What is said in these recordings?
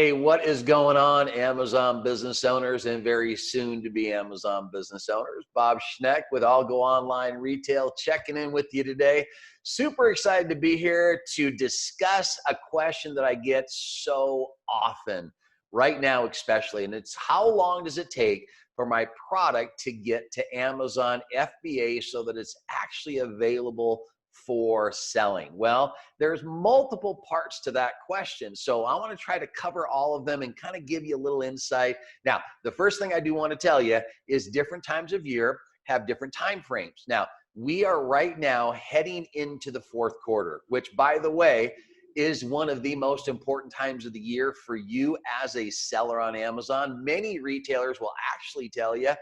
Hey, what is going on, Amazon business owners and very soon to be Amazon business owners? Bob Schneck with ALGO Online Retail checking in with you today. Super excited to be here to discuss a question that I get so often, right now especially, and it's how long does it take for my product to get to Amazon FBA so that it's actually available for selling? Well, there's multiple parts to that question. So I want to try to cover all of them and kind of give you a little insight. Now, the first thing I do want to tell you is different times of year have different time frames. Now, we are right now heading into the fourth quarter, which, by the way, is one of the most important times of the year for you as a seller on Amazon. Many retailers will actually tell you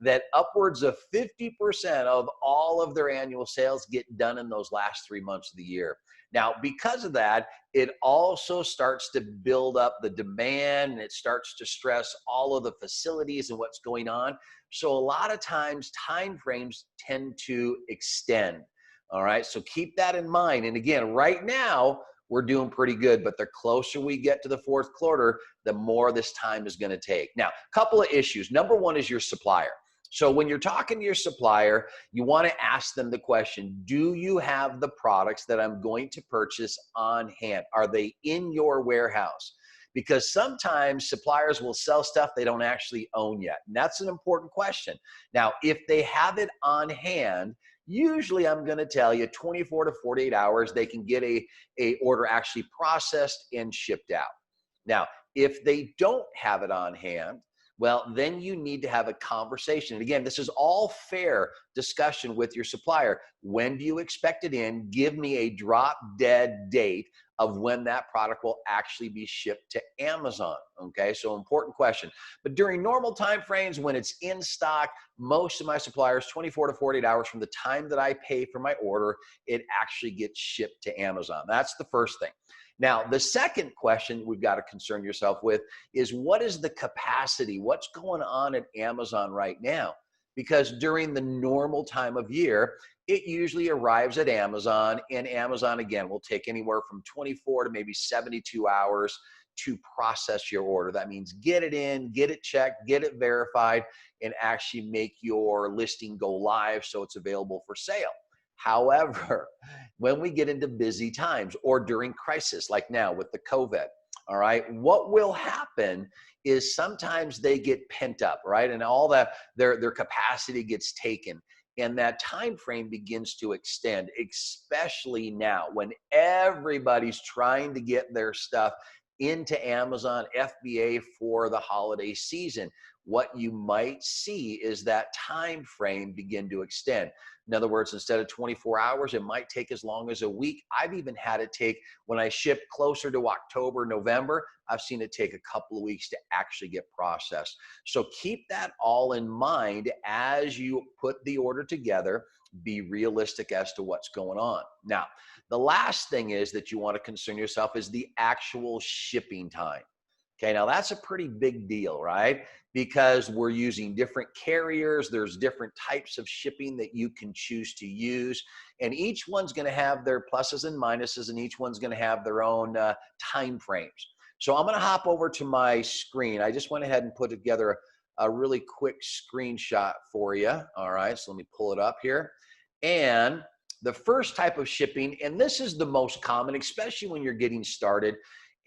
that upwards of 50% of all of their annual sales get done in those last 3 months of the year. Now, because of that, it also starts to build up the demand and it starts to stress all of the facilities and what's going on. So a lot of times time frames tend to extend. All right, so keep that in mind. And again, right now, we're doing pretty good, but the closer we get to the fourth quarter, the more this time is going to take. Now, a couple of issues. Number one is your supplier. So when you're talking to your supplier, you want to ask them the question, do you have the products that I'm going to purchase on hand? Are they in your warehouse? Because sometimes suppliers will sell stuff they don't actually own yet. And that's an important question. Now, if they have it on hand, usually I'm going to tell you 24 to 48 hours, they can get a order actually processed and shipped out. Now, if they don't have it on hand, well, then you need to have a conversation. And again, this is all fair discussion with your supplier. When do you expect it in? Give me a drop dead date of when that product will actually be shipped to Amazon. Okay, so important question. But during normal time frames, when it's in stock, most of my suppliers, 24 to 48 hours from the time that I pay for my order, it actually gets shipped to Amazon. That's the first thing. Now, the second question we've got to concern yourself with is what is the capacity? What's going on at Amazon right now? Because during the normal time of year, it usually arrives at Amazon, and Amazon, again, will take anywhere from 24 to maybe 72 hours to process your order. That means get it in, get it checked, get it verified, and actually make your listing go live so it's available for sale. However, when we get into busy times or during crisis like now with the COVID, all right, what will happen is sometimes they get pent up, right? And all that their capacity gets taken. And that time frame begins to extend, especially now when everybody's trying to get their stuff into Amazon FBA for the holiday season. What you might see is that time frame begin to extend. In other words, instead of 24 hours, it might take as long as a week. I've even had it take, when I ship closer to October, November, I've seen it take a couple of weeks to actually get processed. So keep that all in mind as you put the order together. Be realistic as to what's going on. Now, the last thing is that you want to concern yourself is the actual shipping time. Okay, now that's a pretty big deal, right? Because we're using different carriers, there's different types of shipping that you can choose to use, and each one's going to have their pluses and minuses, and each one's going to have their own time frames. So I'm going to hop over to my screen. I just went ahead and put together a really quick screenshot for you. All right, so let me pull it up here. And the first type of shipping, and this is the most common, especially when you're getting started,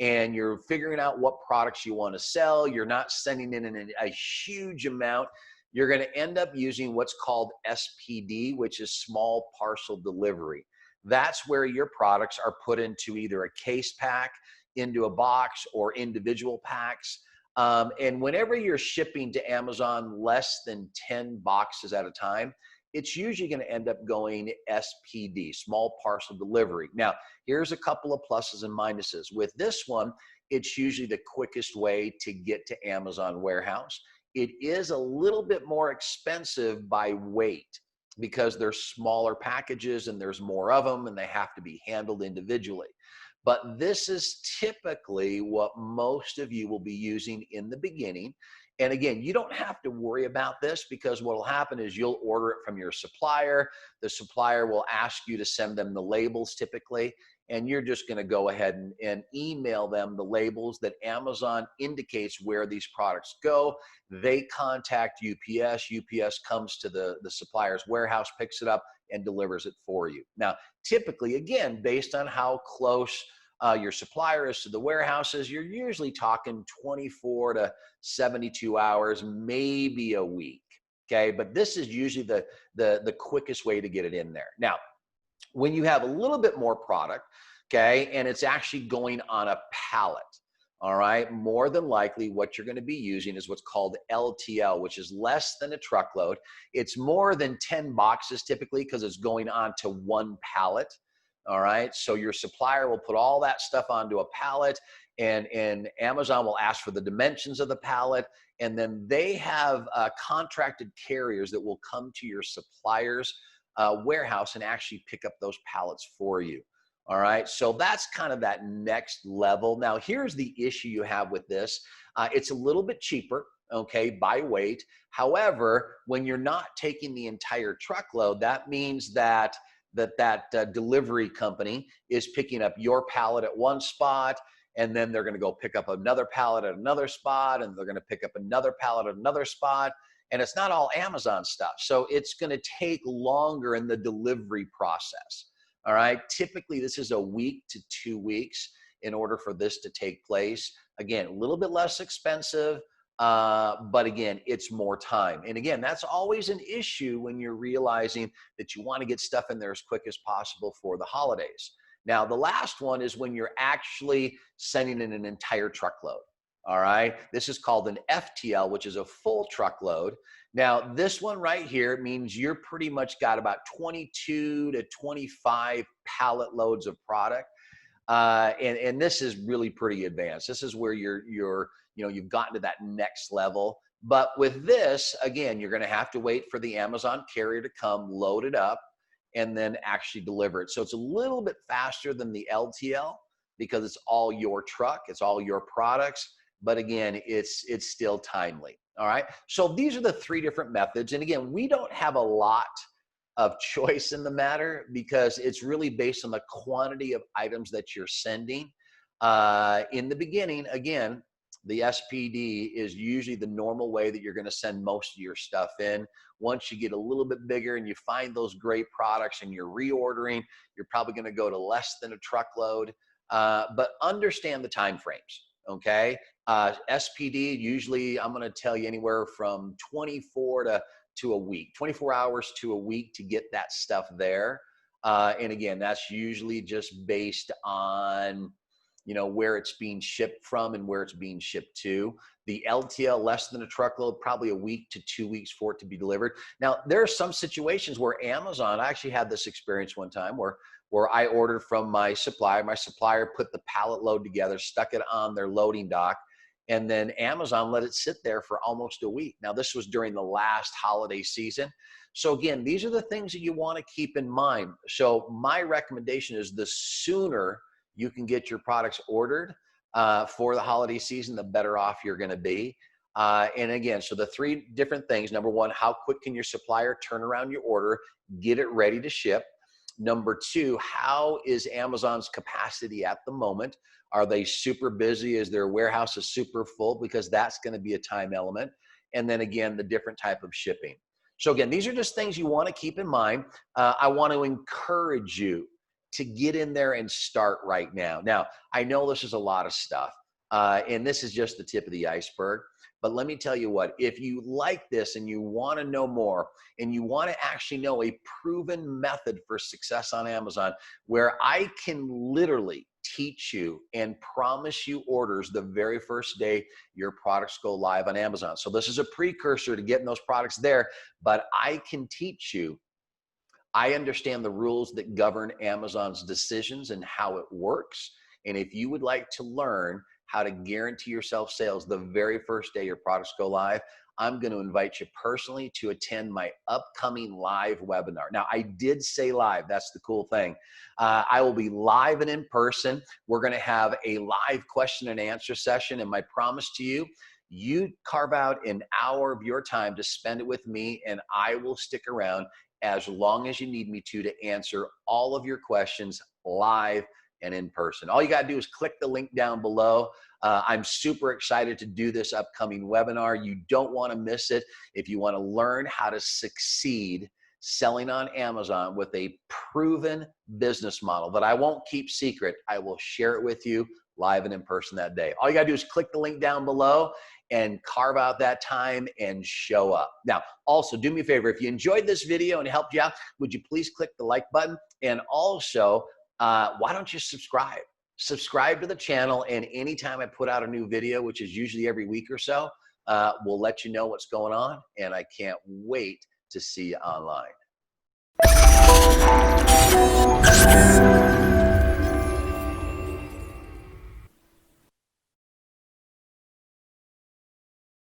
and you're figuring out what products you want to sell, you're not sending in a huge amount, you're going to end up using what's called SPD, which is small parcel delivery. That's where your products are put into either a case pack, into a box, or individual packs. And whenever you're shipping to Amazon less than 10 boxes at a time, it's usually going to end up going SPD, small parcel delivery. Now, here's a couple of pluses and minuses. With this one, it's usually the quickest way to get to Amazon warehouse. It is a little bit more expensive by weight because they're smaller packages and there's more of them and they have to be handled individually. But this is typically what most of you will be using in the beginning. And again, you don't have to worry about this because what will happen is you'll order it from your supplier. The supplier will ask you to send them the labels typically, and you're just going to go ahead and email them the labels that Amazon indicates where these products go. They contact UPS. UPS comes to the supplier's warehouse, picks it up, and delivers it for you. Now, typically, again, based on how close your supplier is to the warehouses, you're usually talking 24 to 72 hours, maybe a week. Okay, but this is usually the quickest way to get it in there. Now, when you have a little bit more product, okay, and it's actually going on a pallet, all right, more than likely what you're going to be using is what's called LTL, which is less than a truckload. It's more than 10 boxes typically because it's going onto one pallet. All right, so your supplier will put all that stuff onto a pallet, and Amazon will ask for the dimensions of the pallet, and then they have contracted carriers that will come to your supplier's warehouse and actually pick up those pallets for you. All right, so that's kind of that next level. Now, here's the issue you have with this. It's a little bit cheaper, okay, by weight. However, when you're not taking the entire truckload, that means that delivery company is picking up your pallet at one spot, and then they're going to go pick up another pallet at another spot, and they're going to pick up another pallet at another spot. And it's not all Amazon stuff. So it's going to take longer in the delivery process. All right. Typically, this is a week to 2 weeks in order for this to take place. Again, a little bit less expensive, but again, it's more time. And again, that's always an issue when you're realizing that you want to get stuff in there as quick as possible for the holidays. Now, the last one is when you're actually sending in an entire truckload. All right, this is called an FTL, which is a full truckload. Now, this one right here means you're pretty much got about 22 to 25 pallet loads of product. And this is really pretty advanced. This is where you've gotten to that next level. But with this, again, you're going to have to wait for the Amazon carrier to come, load it up, and then actually deliver it. So it's a little bit faster than the LTL because it's all your truck, it's all your products. But again, it's still timely. All right. So these are the 3 different methods. And again, we don't have a lot of choice in the matter because it's really based on the quantity of items that you're sending. In the beginning, again, the SPD is usually the normal way that you're going to send most of your stuff in. Once you get a little bit bigger and you find those great products and you're reordering, you're probably going to go to less than a truckload. But understand the time frames. Okay. SPD, usually I'm going to tell you anywhere from 24 to a week, 24 hours to a week to get that stuff there. And again, that's usually just based on, where it's being shipped from and where it's being shipped to. The LTL, less than a truckload, probably a week to 2 weeks for it to be delivered. Now, there are some situations where Amazon, I actually had this experience one time where I ordered from my supplier. My supplier put the pallet load together, stuck it on their loading dock, and then Amazon let it sit there for almost a week. Now, this was during the last holiday season. So again, these are the things that you want to keep in mind. So my recommendation is the sooner you can get your products ordered for the holiday season, the better off you're going to be. And again, so the 3 different things. Number 1, how quick can your supplier turn around your order, get it ready to ship? Number 2, how is Amazon's capacity at the moment? Are they super busy? Is their warehouse is super full? Because that's going to be a time element. And then again, the different type of shipping. So again, these are just things you want to keep in mind. I want to encourage you to get in there and start right now. Now, I know this is a lot of stuff, and this is just the tip of the iceberg. But let me tell you what, if you like this and you want to know more and you want to actually know a proven method for success on Amazon, where I can literally teach you and promise you orders the very first day your products go live on Amazon. So this is a precursor to getting those products there, but I can teach you. I understand the rules that govern Amazon's decisions and how it works. And if you would like to learn how to guarantee yourself sales the very first day your products go live, I'm going to invite you personally to attend my upcoming live webinar. Now, I did say live. That's the cool thing. I will be live and in person. We're going to have a live question and answer session. And my promise to you, you carve out an hour of your time to spend it with me, and I will stick around as long as you need me to answer all of your questions live and in person. All you got to do is click the link down below. I'm super excited to do this upcoming webinar. You don't want to miss it. If you want to learn how to succeed selling on Amazon with a proven business model that I won't keep secret, I will share it with you live and in person that day. All you got to do is click the link down below and carve out that time and show up. Now, also do me a favor, if you enjoyed this video and it helped you out, would you please click the like button? And also, why don't you subscribe? Subscribe to the channel, and anytime I put out a new video, which is usually every week or so, we'll let you know what's going on, and I can't wait to see you online.